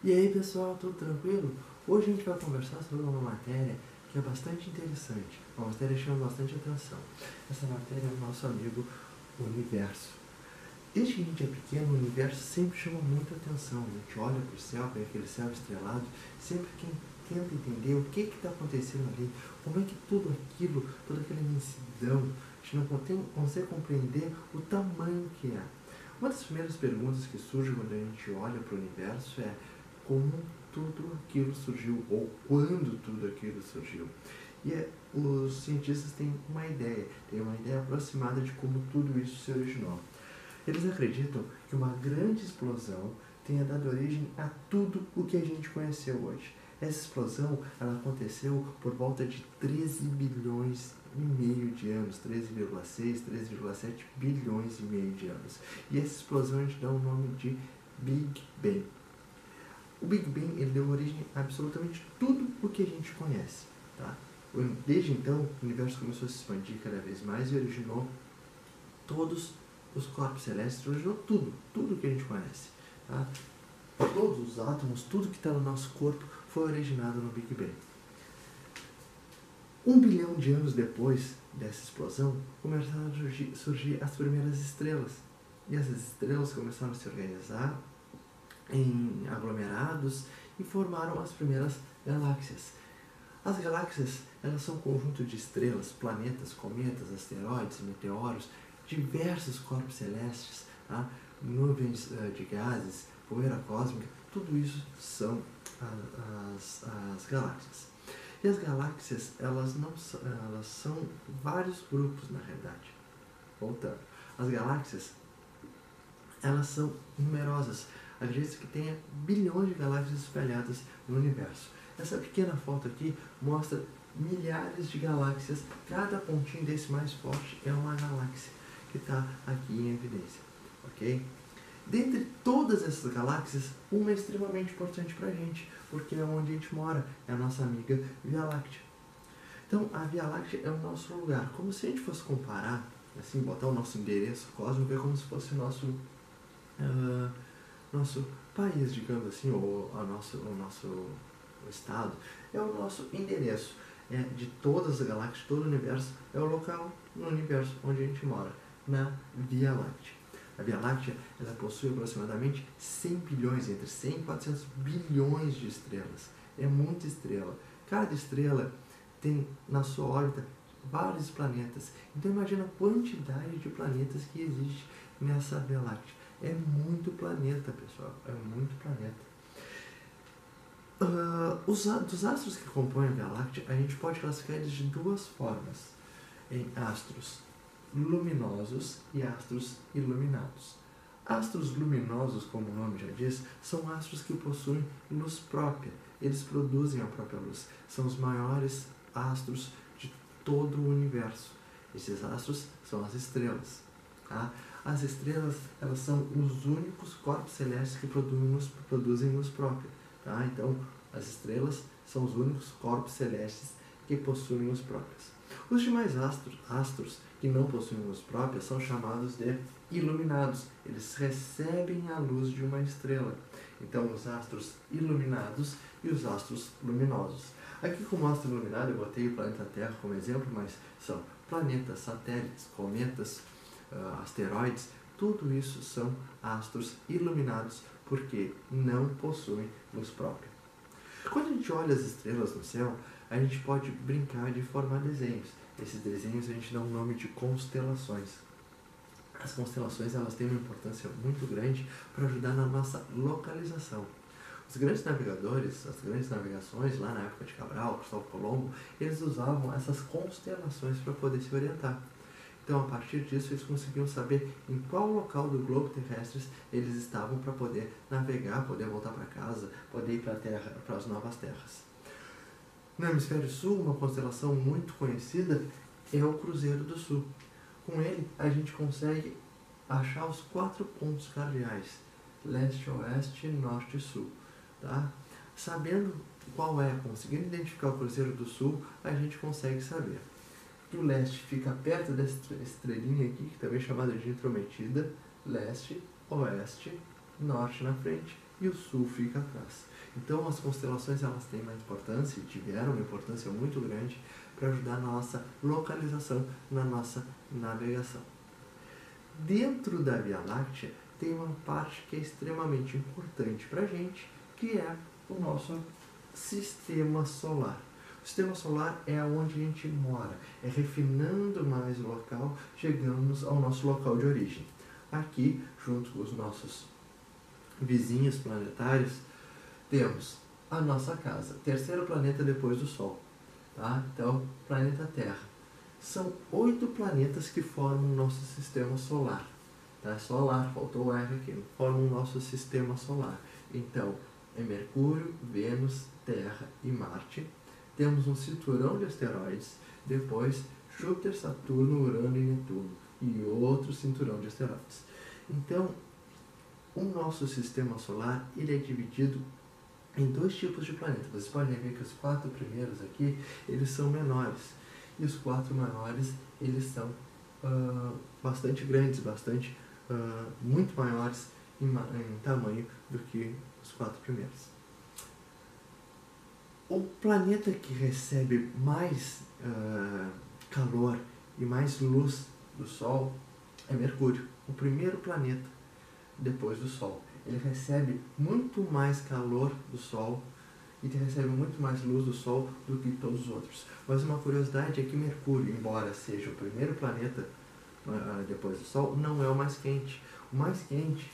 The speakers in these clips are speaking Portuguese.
E aí pessoal, tudo tranquilo? Hoje a gente vai conversar sobre uma matéria que é bastante interessante, uma matéria que chama bastante atenção. Essa matéria é o nosso amigo Universo. Desde que a gente é pequeno, o universo sempre chama muita atenção. A gente olha para o céu, para aquele céu estrelado, sempre quem tenta entender o que está acontecendo ali, como é que tudo aquilo, toda aquela imensidão, a gente não consegue compreender o tamanho que é. Uma das primeiras perguntas que surge quando a gente olha para o universo é como tudo aquilo surgiu, ou quando tudo aquilo surgiu. E os cientistas têm uma ideia aproximada de como tudo isso se originou. Eles acreditam que uma grande explosão tenha dado origem a tudo o que a gente conheceu hoje. Essa explosão ela aconteceu por volta de 13 bilhões e meio de anos, 13,6, 13,7 bilhões e meio de anos. E essa explosão a gente dá o nome de Big Bang. O Big Bang ele deu origem a absolutamente tudo o que a gente conhece. Tá? Desde então, o universo começou a se expandir cada vez mais e originou todos os corpos celestes, originou tudo que a gente conhece. Tá? Todos os átomos, tudo que está no nosso corpo foi originado no Big Bang. 1 bilhão de anos depois dessa explosão, começaram a surgir as primeiras estrelas. E essas estrelas começaram a se organizar em aglomerados e formaram as primeiras galáxias. As galáxias elas são um conjunto de estrelas, planetas, cometas, asteroides, meteoros, diversos corpos celestes, tá? Nuvens de gases, poeira cósmica, tudo isso são as galáxias. E as galáxias elas são vários grupos na realidade. Voltando, as galáxias elas são numerosas. Acredita-se que tenha bilhões de galáxias espalhadas no universo. Essa pequena foto aqui mostra milhares de galáxias. Cada pontinho desse mais forte é uma galáxia que está aqui em evidência. Ok? Dentre todas essas galáxias, uma é extremamente importante para a gente, porque é onde a gente mora, é a nossa amiga Via Láctea. Então, a Via Láctea é o nosso lugar. Como se a gente fosse comparar, assim, botar o nosso endereço cósmico, é como se fosse o nosso país, digamos assim, ou o nosso estado, é o nosso endereço de todas as galáxias, todo o universo, é o local no universo onde a gente mora, na Via Láctea. A Via Láctea ela possui aproximadamente 100 bilhões, entre 100 e 400 bilhões de estrelas. É muita estrela. Cada estrela tem na sua órbita vários planetas. Então imagina a quantidade de planetas que existe nessa Via Láctea. É muito planeta, pessoal. É muito planeta. Dos astros que compõem a Via Láctea, a gente pode classificar eles de duas formas. Em astros luminosos e astros iluminados. Astros luminosos, como o nome já diz, são astros que possuem luz própria. Eles produzem a própria luz. São os maiores astros de todo o universo. Esses astros são as estrelas. Tá? As estrelas elas são os únicos corpos celestes que produzem luz própria. Tá? Então, as estrelas são os únicos corpos celestes que possuem luz próprias. Os demais astros que não possuem luz própria são chamados de iluminados. Eles recebem a luz de uma estrela. Então, os astros iluminados e os astros luminosos. Aqui, como astro iluminado, eu botei o planeta Terra como exemplo, mas são planetas, satélites, cometas, asteroides, tudo isso são astros iluminados porque não possuem luz própria. Quando a gente olha as estrelas no céu, a gente pode brincar de formar desenhos. Esses desenhos a gente dá um nome de constelações. As constelações elas têm uma importância muito grande para ajudar na nossa localização. Os grandes navegadores, as grandes navegações, lá na época de Cabral, Cristóvão Colombo, eles usavam essas constelações para poder se orientar. Então, a partir disso, eles conseguiam saber em qual local do globo terrestre eles estavam para poder navegar, poder voltar para casa, poder ir para as novas terras. No hemisfério sul, uma constelação muito conhecida é o Cruzeiro do Sul. Com ele, a gente consegue achar os 4 pontos cardeais, leste, oeste, norte e sul. Tá? Sabendo qual é, conseguindo identificar o Cruzeiro do Sul, a gente consegue saber que o leste fica perto dessa estrelinha aqui, que também é chamada de intrometida, leste, oeste, norte na frente e o Sul fica atrás. Então as constelações elas têm uma importância, tiveram uma importância muito grande para ajudar na nossa localização, na nossa navegação. Dentro da Via Láctea tem uma parte que é extremamente importante para a gente, que é o nosso sistema solar. O sistema solar é onde a gente mora, é refinando mais o local, chegamos ao nosso local de origem. Aqui, junto com os nossos vizinhos planetários, temos a nossa casa, terceiro planeta depois do Sol, tá? Então, planeta Terra. São 8 planetas que formam o nosso sistema solar, tá? Solar, faltou o R aqui, formam o nosso sistema solar. Então, é Mercúrio, Vênus, Terra e Marte. Temos um cinturão de asteroides, depois Júpiter, Saturno, Urano e Netuno, e outro cinturão de asteroides. Então, o nosso sistema solar ele é dividido em 2 tipos de planetas. Vocês podem ver que os 4 primeiros aqui, eles são menores, e os 4 maiores, eles são bastante grandes, muito maiores em tamanho do que os 4 primeiros. O planeta que recebe mais calor e mais luz do Sol é Mercúrio, o primeiro planeta depois do Sol. Ele recebe muito mais calor do Sol e recebe muito mais luz do Sol do que todos os outros. Mas uma curiosidade é que Mercúrio, embora seja o primeiro planeta depois do Sol, não é o mais quente. O mais quente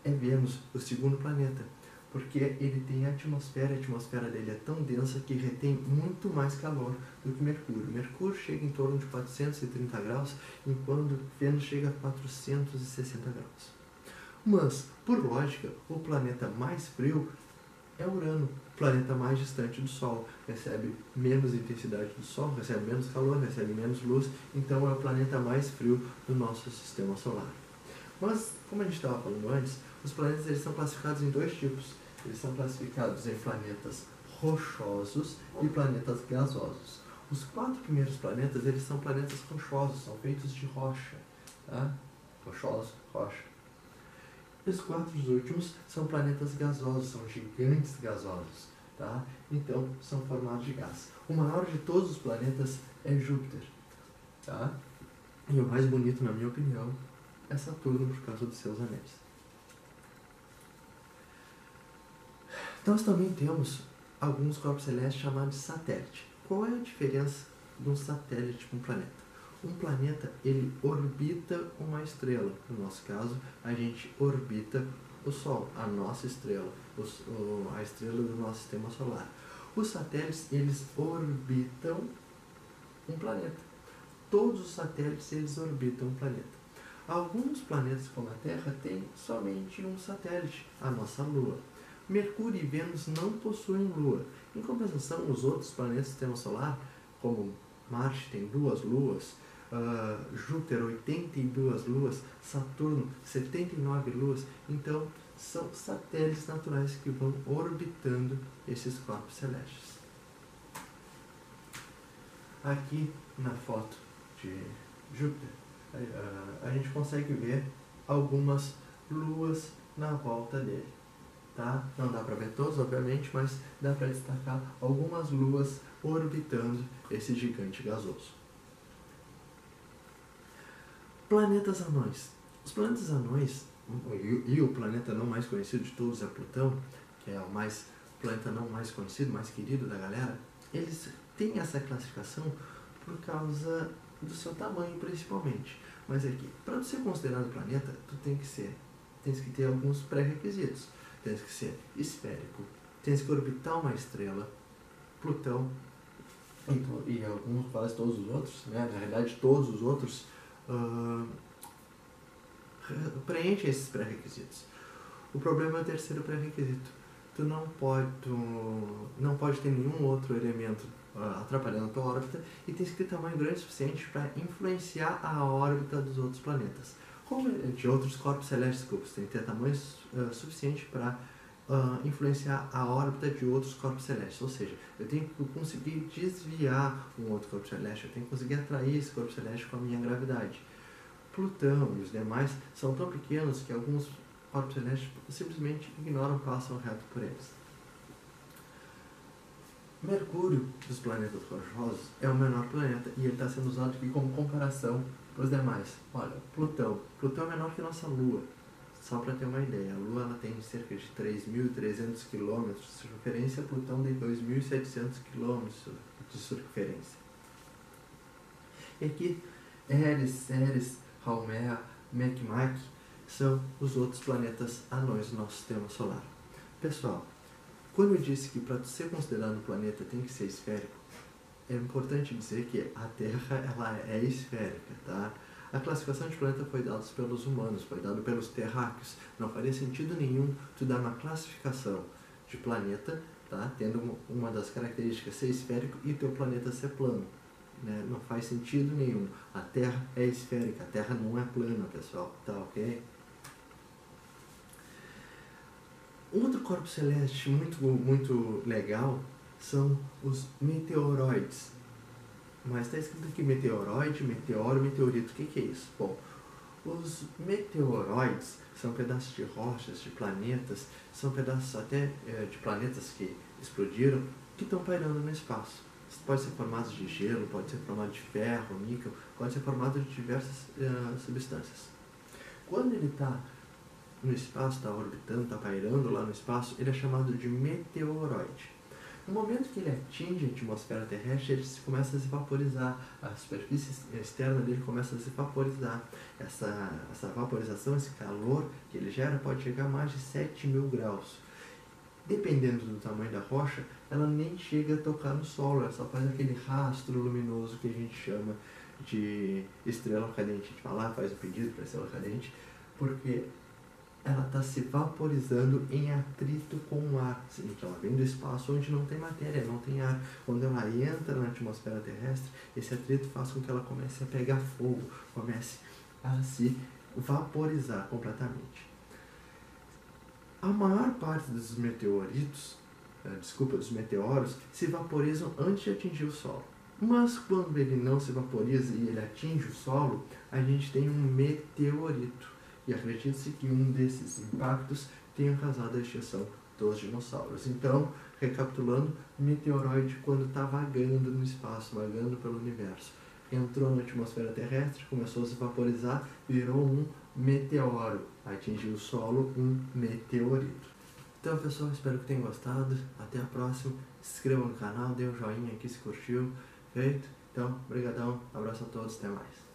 é Vênus, o segundo planeta, porque ele tem atmosfera, a atmosfera dele é tão densa que retém muito mais calor do que Mercúrio. Mercúrio chega em torno de 430 graus, enquanto Vênus chega a 460 graus. Mas, por lógica, o planeta mais frio é Urano, o planeta mais distante do Sol. Recebe menos intensidade do Sol, recebe menos calor, recebe menos luz, então é o planeta mais frio do nosso sistema solar. Mas, como a gente estava falando antes, os planetas eles são classificados em 2 tipos. Eles são classificados em planetas rochosos e planetas gasosos. Os 4 primeiros planetas eles são planetas rochosos, são feitos de rocha, tá? Rochoso, rocha. E os 4 últimos são planetas gasosos, são gigantes gasosos, tá? Então, são formados de gás. O maior de todos os planetas é Júpiter, tá? E o mais bonito, na minha opinião, é Saturno por causa dos seus anéis. Nós também temos alguns corpos celestes chamados de satélite. Qual é a diferença de um satélite para um planeta? Um planeta, ele orbita uma estrela. No nosso caso, a gente orbita o Sol, a nossa estrela, a estrela do nosso sistema solar. Os satélites, eles orbitam um planeta. Todos os satélites, eles orbitam um planeta. Alguns planetas, como a Terra, têm somente um satélite, a nossa Lua. Mercúrio e Vênus não possuem Lua. Em compensação, os outros planetas do sistema solar, como Marte tem 2 luas, Júpiter 82 luas, Saturno 79 luas, então são satélites naturais que vão orbitando esses corpos celestes. Aqui na foto de Júpiter, a gente consegue ver algumas luas na volta dele. Tá? Não dá para ver todos, obviamente, mas dá para destacar algumas luas orbitando esse gigante gasoso. Planetas anões. Os planetas anões, e o planeta não mais conhecido de todos é Plutão, que é o planeta não mais conhecido, mais querido da galera, eles têm essa classificação por causa do seu tamanho, principalmente. Mas aqui, para ser considerado planeta, tu tens que ter alguns pré-requisitos. Tens que ser esférico, tens que orbitar uma estrela, Plutão e alguns, quase todos os outros, né? Na realidade todos os outros preenchem esses pré-requisitos. O problema é o terceiro pré-requisito. Tu não pode ter nenhum outro elemento atrapalhando a tua órbita e tens que ter tamanho grande o suficiente para influenciar a órbita dos outros planetas. Como de outros corpos celestes, tem que ter tamanho suficiente para influenciar a órbita de outros corpos celestes. Ou seja, eu tenho que conseguir desviar um outro corpo celeste, eu tenho que conseguir atrair esse corpo celeste com a minha gravidade. Plutão e os demais são tão pequenos que alguns corpos celestes simplesmente ignoram, passam reto por eles. Mercúrio, dos planetas rochosos, é o menor planeta e ele está sendo usado aqui como comparação para os demais. Olha, Plutão. Plutão é menor que nossa Lua. Só para ter uma ideia, a Lua ela tem cerca de 3.300 km de circunferência, Plutão tem 2.700 km de circunferência. E aqui, Eris, Ceres, Haumea, Makemake são os outros planetas anões do nosso sistema solar. Pessoal, quando eu disse que para ser considerado um planeta tem que ser esférico, é importante dizer que a Terra ela é esférica, tá? A classificação de planeta foi dada pelos humanos, foi dada pelos terráqueos. Não faria sentido nenhum tu dar uma classificação de planeta, tá? Tendo uma das características ser esférico e teu planeta ser plano. Né? Não faz sentido nenhum. A Terra é esférica, a Terra não é plana, pessoal. Tá ok? Outro corpo celeste muito legal são os meteoroides. Mas está escrito aqui meteoroide, meteoro, meteorito. O que é isso? Bom, os meteoroides são pedaços de rochas, de planetas, são pedaços até de planetas que explodiram, que estão pairando no espaço. Pode ser formado de gelo, pode ser formado de ferro, níquel, pode ser formado de diversas substâncias. Quando ele está no espaço, está orbitando, está pairando lá no espaço, ele é chamado de meteoroide. No momento que ele atinge a atmosfera terrestre, ele começa a se vaporizar, a superfície externa dele começa a se vaporizar. Essa vaporização, esse calor que ele gera pode chegar a mais de 7.000 graus. Dependendo do tamanho da rocha, ela nem chega a tocar no solo, ela só faz aquele rastro luminoso que a gente chama de estrela cadente. A gente vai lá, faz o pedido para estrela cadente, porque ela está se vaporizando em atrito com o ar. Então, ela vem do espaço onde não tem matéria, não tem ar. Quando ela entra na atmosfera terrestre, esse atrito faz com que ela comece a pegar fogo, comece a se vaporizar completamente. A maior parte dos meteoritos, dos meteoros, se vaporizam antes de atingir o solo. Mas quando ele não se vaporiza e ele atinge o solo, a gente tem um meteorito. E acredita-se que um desses impactos tenha causado a extinção dos dinossauros. Então, recapitulando, meteoroide quando está vagando no espaço, vagando pelo universo, entrou na atmosfera terrestre, começou a se vaporizar, virou um meteoro, atingiu o solo, um meteorito. Então, pessoal, espero que tenham gostado. Até a próxima. Se inscrevam no canal, dê um joinha aqui se curtiu. Feito? Então, brigadão, abraço a todos, até mais.